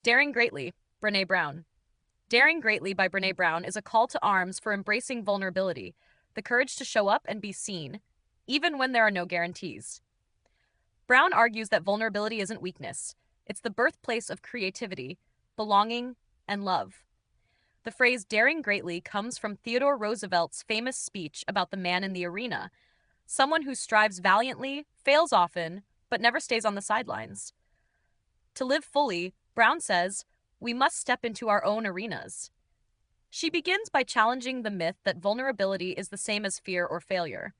Daring Greatly, Brené Brown. Daring Greatly by Brené Brown is a call to arms for embracing vulnerability, the courage to show up and be seen, even when there are no guarantees. Brown argues that vulnerability isn't weakness, it's the birthplace of creativity, belonging, and love. The phrase daring greatly comes from Theodore Roosevelt's famous speech about the man in the arena, someone who strives valiantly, fails often, but never stays on the sidelines. To live fully, Brown says, we must step into our own arenas. She begins by challenging the myth that vulnerability is the same as fear or failure.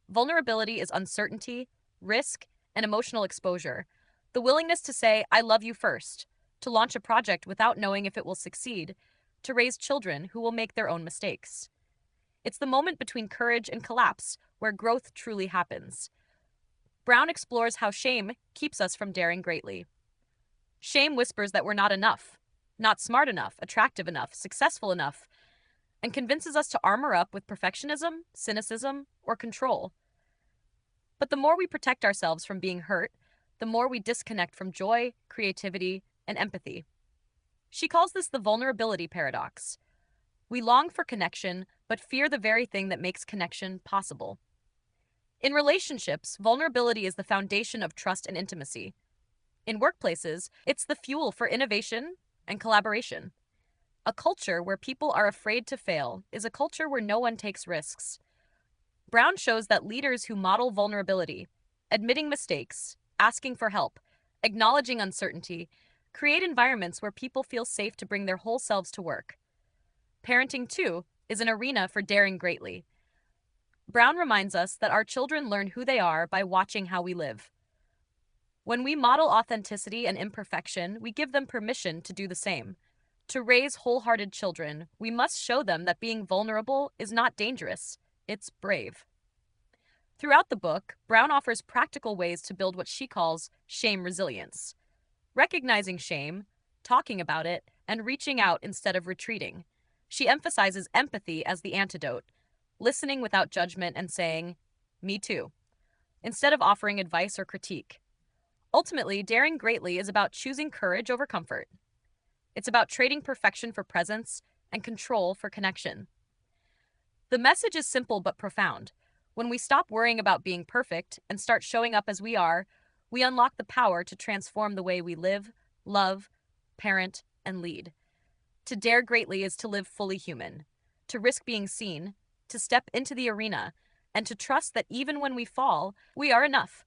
Vulnerability is uncertainty, risk, and emotional exposure. The willingness to say, I love you first, to launch a project without knowing if it will succeed, to raise children who will make their own mistakes. It's the moment between courage and collapse where growth truly happens. Brown explores how shame keeps us from daring greatly. Shame whispers that we're not enough, not smart enough, attractive enough, successful enough, and convinces us to armor up with perfectionism, cynicism, or control. But the more we protect ourselves from being hurt, the more we disconnect from joy, creativity, and empathy. She calls this the vulnerability paradox. We long for connection, but fear the very thing that makes connection possible. In relationships, vulnerability is the foundation of trust and intimacy. In workplaces, it's the fuel for innovation and collaboration. A culture where people are afraid to fail is a culture where no one takes risks. Brown shows that leaders who model vulnerability, admitting mistakes, asking for help, acknowledging uncertainty, create environments where people feel safe to bring their whole selves to work. Parenting, too, is an arena for daring greatly. Brown reminds us that our children learn who they are by watching how we live. When we model authenticity and imperfection, we give them permission to do the same. To raise wholehearted children, we must show them that being vulnerable is not dangerous, it's brave. Throughout the book, Brown offers practical ways to build what she calls shame resilience. Recognizing shame, talking about it, and reaching out instead of retreating. She emphasizes empathy as the antidote, listening without judgment and saying, "Me too," instead of offering advice or critique. Ultimately, daring greatly is about choosing courage over comfort. It's about trading perfection for presence and control for connection. The message is simple but profound. When we stop worrying about being perfect and start showing up as we are, we unlock the power to transform the way we live, love, parent, and lead. To dare greatly is to live fully human, to risk being seen, to step into the arena, and to trust that even when we fall, we are enough.